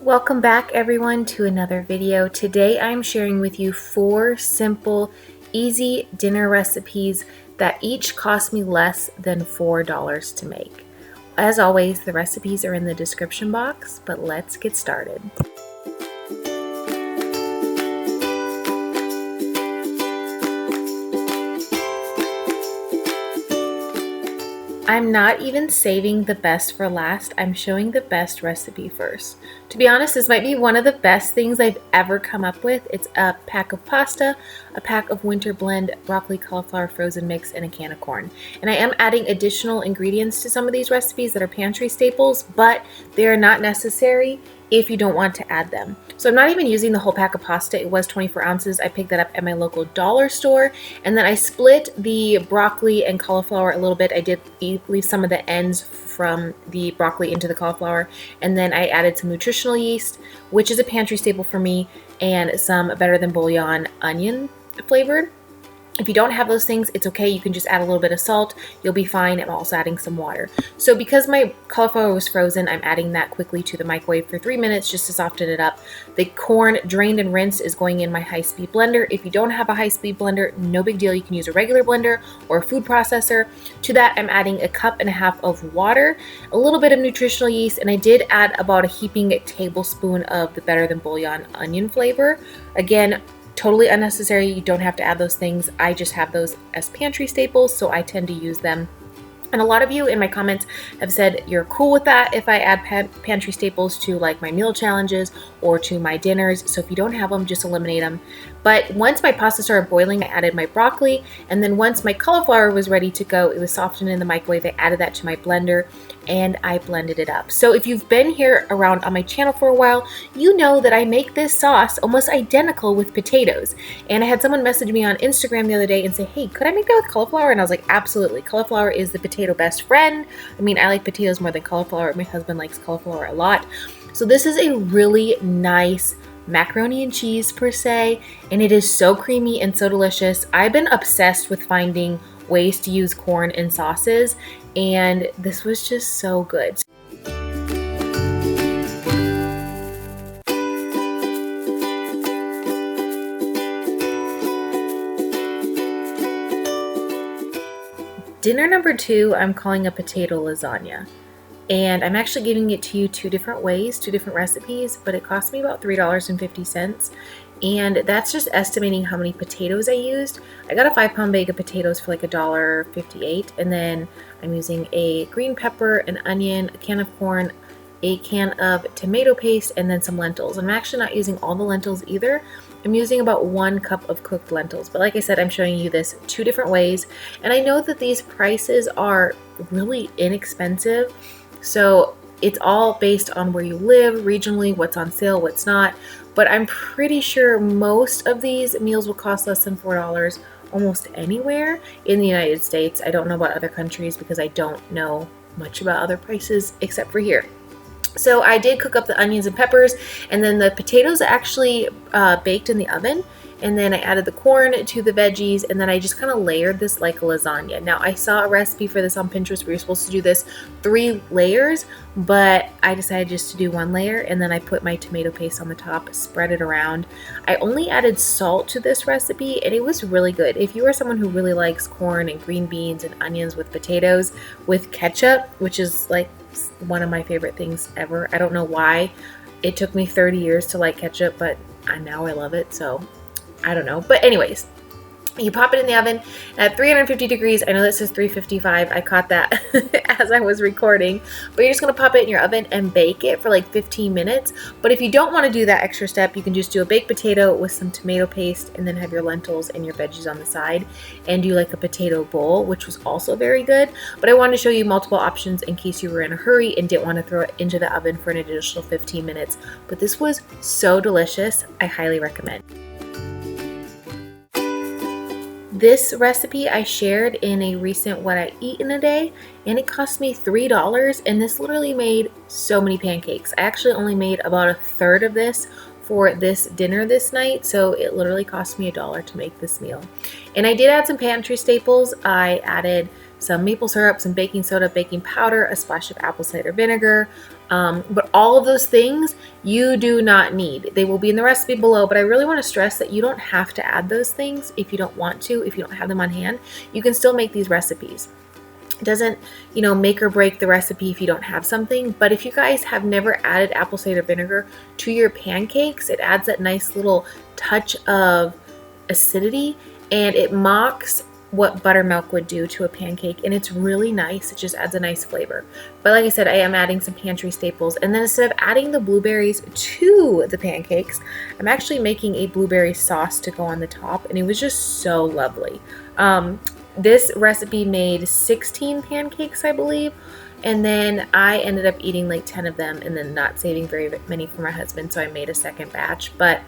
Welcome back everyone to another video. Today I'm sharing with you 4 simple, easy dinner recipes that each cost me less than $4 to make. As always, the recipes are in the description box, but let's get started. I'm not even saving the best for last. I'm showing the best recipe first. To be honest, this might be one of the best things I've ever come up with. It's a pack of pasta, a pack of winter blend broccoli cauliflower frozen mix, and a can of corn. And I am adding additional ingredients to some of these recipes that are pantry staples, but they are not necessary if you don't want to add them. So I'm not even using the whole pack of pasta. It was 24 ounces. I picked that up at my local dollar store. And then I split the broccoli and cauliflower a little bit. I did leave some of the ends from the broccoli into the cauliflower. And then I added some nutritional yeast, which is a pantry staple for me, and some Better Than Bouillon onion flavored. If you don't have those things, it's okay. You can just add a little bit of salt. You'll be fine. I'm also adding some water. So because my cauliflower was frozen, I'm adding that quickly to the microwave for 3 minutes just to soften it up. The corn drained and rinsed is going in my high-speed blender. If you don't have a high-speed blender, no big deal. You can use a regular blender or a food processor. To that, I'm adding 1.5 cups of water, a little bit of nutritional yeast, and I did add about a heaping tablespoon of the Better Than Bouillon onion flavor. Again, totally unnecessary. You don't have to add those things. I just have those as pantry staples, so I tend to use them. And a lot of you in my comments have said you're cool with that if I add pantry staples to like my meal challenges or to my dinners. So if you don't have them, just eliminate them. But once my pasta started boiling, I added my broccoli. And then once my cauliflower was ready to go, it was softened in the microwave. I added that to my blender and I blended it up. So if you've been here around on my channel for a while, you know that I make this sauce almost identical with potatoes. And I had someone message me on Instagram the other day and say, hey, could I make that with cauliflower? And I was like, absolutely. Cauliflower is the potato best friend. I mean, I like potatoes more than cauliflower. My husband likes cauliflower a lot. So this is a really nice macaroni and cheese per se, and it is so creamy and so delicious. I've been obsessed with finding ways to use corn in sauces, and this was just so good. Dinner number 2, I'm calling a potato lasagna. And I'm actually giving it to you 2 different ways, 2 different recipes, but it cost me about $3.50. And that's just estimating how many potatoes I used. I got a 5-pound bag of potatoes for like $1.58. And then I'm using a green pepper, an onion, a can of corn, a can of tomato paste, and then some lentils. I'm actually not using all the lentils either. I'm using about 1 cup of cooked lentils. But like I said, I'm showing you this 2 different ways. And I know that these prices are really inexpensive. So it's all based on where you live, regionally, what's on sale, what's not. But I'm pretty sure most of these meals will cost less than $4 almost anywhere in the United States. I don't know about other countries because I don't know much about other prices except for here. So I did cook up the onions and peppers, and then the potatoes actually baked in the oven. And then I added the corn to the veggies, and then I just kind of layered this like a lasagna. Now, I saw a recipe for this on Pinterest where you're supposed to do this 3 layers, but I decided just to do 1 layer, and then I put my tomato paste on the top, spread it around. I only added salt to this recipe, and it was really good. If you are someone who really likes corn and green beans and onions with potatoes with ketchup, which is like one of my favorite things ever. I don't know why it took me 30 years to like ketchup, but now I love it, so I don't know. But anyways, you pop it in the oven at 350 degrees. I know that says 355. I caught that as I was recording. But you're just going to pop it in your oven and bake it for like 15 minutes. But if you don't want to do that extra step, you can just do a baked potato with some tomato paste and then have your lentils and your veggies on the side and do like a potato bowl, which was also very good. But I wanted to show you multiple options in case you were in a hurry and didn't want to throw it into the oven for an additional 15 minutes. But this was so delicious. I highly recommend. This recipe I shared in a recent What I Eat in a Day, and it cost me $3, and this literally made so many pancakes. I actually only made about 1/3 of this for this dinner this night, so it literally cost me $1 to make this meal. And I did add some pantry staples. I added some maple syrup, some baking soda, baking powder, a splash of apple cider vinegar, But all of those things you do not need. They will be in the recipe below, but I really want to stress that you don't have to add those things if you don't want to, if you don't have them on hand. You can still make these recipes. It doesn't, make or break the recipe if you don't have something, but if you guys have never added apple cider vinegar to your pancakes, it adds that nice little touch of acidity, and it mocks what buttermilk would do to a pancake, and it's really nice. It just adds a nice flavor. But like I said, I am adding some pantry staples, and then instead of adding the blueberries to the pancakes, I'm actually making a blueberry sauce to go on the top, and it was just so lovely. This recipe made 16 pancakes, I believe, and then I ended up eating like 10 of them and then not saving very many for my husband, so I made a second batch. But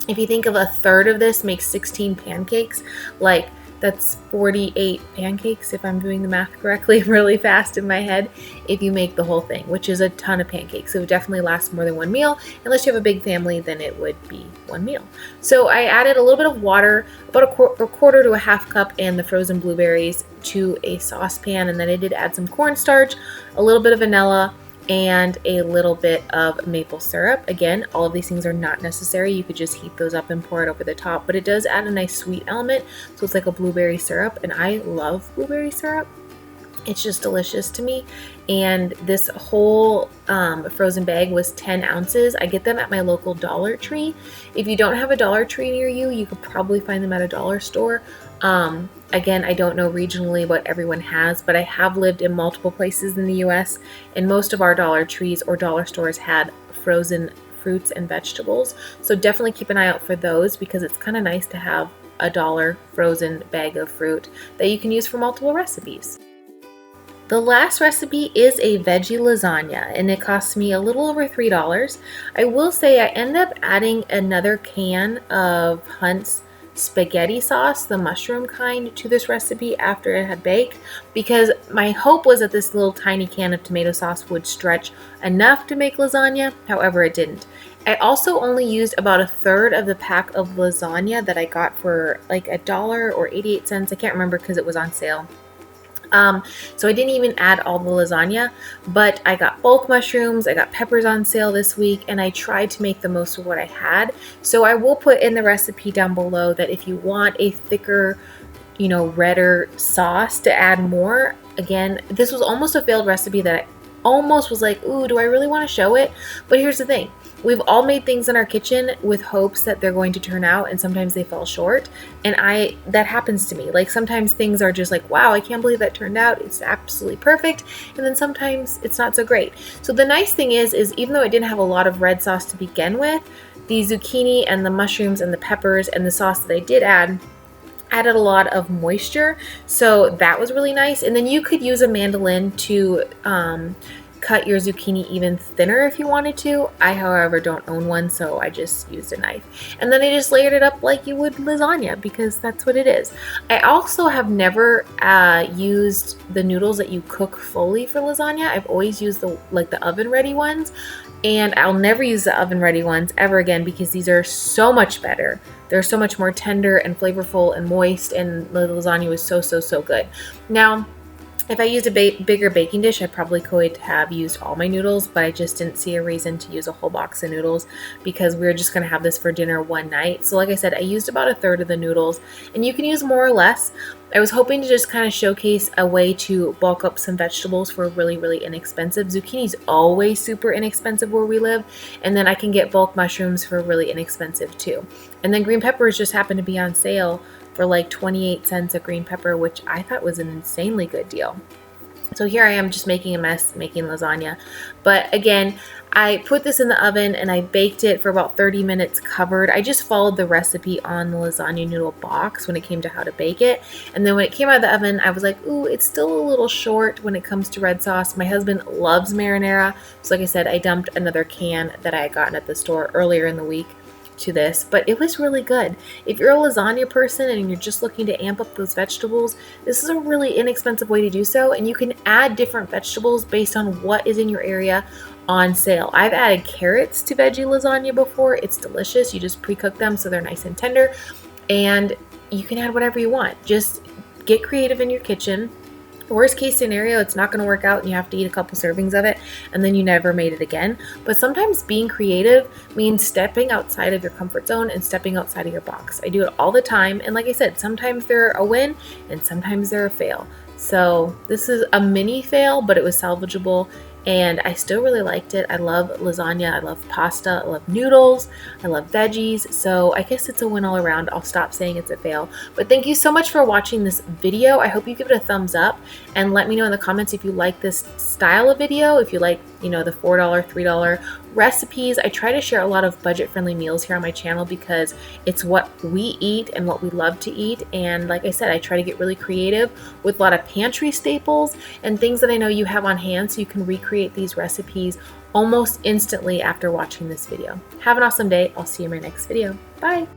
if you think of a third of this makes 16 pancakes, like that's 48 pancakes, if I'm doing the math correctly, really fast in my head, if you make the whole thing, which is a ton of pancakes. It would definitely last more than one meal. Unless you have a big family, then it would be one meal. So I added a little bit of water, about a quarter to a half cup, and the frozen blueberries to a saucepan. And then I did add some cornstarch, a little bit of vanilla, and a little bit of maple syrup. Again, all of these things are not necessary. You could just heat those up and pour it over the top, but it does add a nice sweet element. So it's like a blueberry syrup, and I love blueberry syrup. It's just delicious to me. And this whole frozen bag was 10 ounces. I get them at my local Dollar Tree. If you don't have a Dollar Tree near you, you could probably find them at a dollar store. Again, I don't know regionally what everyone has, but I have lived in multiple places in the US, and most of our Dollar Trees or dollar stores had frozen fruits and vegetables. So definitely keep an eye out for those, because it's kind of nice to have a dollar frozen bag of fruit that you can use for multiple recipes. The last recipe is a veggie lasagna, and it costs me a little over $3. I will say I ended up adding another can of Hunt's spaghetti sauce, the mushroom kind, to this recipe after it had baked, because my hope was that this little tiny can of tomato sauce would stretch enough to make lasagna. However, it didn't. I also only used about a third of the pack of lasagna that I got for like $1 or 88 cents. I can't remember because it was on sale. So I didn't even add all the lasagna, but I got bulk mushrooms, I got peppers on sale this week, and I tried to make the most of what I had. So I will put in the recipe down below that if you want a thicker, redder sauce to add more. Again, this was almost a failed recipe that I almost was like, ooh, do I really want to show it? But here's the thing. We've all made things in our kitchen with hopes that they're going to turn out, and sometimes they fall short. And that happens to me. Like sometimes things are just like, wow, I can't believe that turned out. It's absolutely perfect. And then sometimes it's not so great. So the nice thing is even though I didn't have a lot of red sauce to begin with, the zucchini and the mushrooms and the peppers and the sauce that I did added a lot of moisture. So that was really nice. And then you could use a mandolin to cut your zucchini even thinner if you wanted to. I, however, don't own one, so I just used a knife. And then I just layered it up like you would lasagna, because that's what it is. I also have never used the noodles that you cook fully for lasagna. I've always used the oven ready ones, and I'll never use the oven ready ones ever again, because these are so much better. They're so much more tender and flavorful and moist, and the lasagna was so good. Now, if I used a bigger baking dish, I probably could have used all my noodles, but I just didn't see a reason to use a whole box of noodles, because we were just going to have this for dinner one night. So like I said, I used about a third of the noodles, and you can use more or less. I was hoping to just kind of showcase a way to bulk up some vegetables for really inexpensive. Zucchini's always super inexpensive where we live, and then I can get bulk mushrooms for really inexpensive too. And then green peppers just happened to be on sale for like 28 cents a green pepper, which I thought was an insanely good deal. So here I am just making a mess, making lasagna. But again, I put this in the oven and I baked it for about 30 minutes covered. I just followed the recipe on the lasagna noodle box when it came to how to bake it. And then when it came out of the oven, I was like, ooh, it's still a little short when it comes to red sauce. My husband loves marinara. So like I said, I dumped another can that I had gotten at the store earlier in the week to this, but it was really good. If you're a lasagna person and you're just looking to amp up those vegetables, this is a really inexpensive way to do so, and you can add different vegetables based on what is in your area on sale. I've added carrots to veggie lasagna before. It's delicious. You just pre-cook them so they're nice and tender, and you can add whatever you want. Just get creative in your kitchen. Worst case scenario, it's not going to work out and you have to eat a couple servings of it and then you never made it again. But sometimes being creative means stepping outside of your comfort zone and stepping outside of your box. I do it all the time. And like I said, sometimes they're a win and sometimes they're a fail. So this is a mini fail, but it was salvageable. And I still really liked it. I love lasagna, I love pasta, I love noodles, I love veggies. So I guess it's a win all around. I'll stop saying it's a fail. But thank you so much for watching this video. I hope you give it a thumbs up and let me know in the comments if you like this style of video, if you like, the $4, $3 recipes. I try to share a lot of budget-friendly meals here on my channel because it's what we eat and what we love to eat. And like I said, I try to get really creative with a lot of pantry staples and things that I know you have on hand so you can recreate these recipes almost instantly after watching this video. Have an awesome day. I'll see you in my next video. Bye.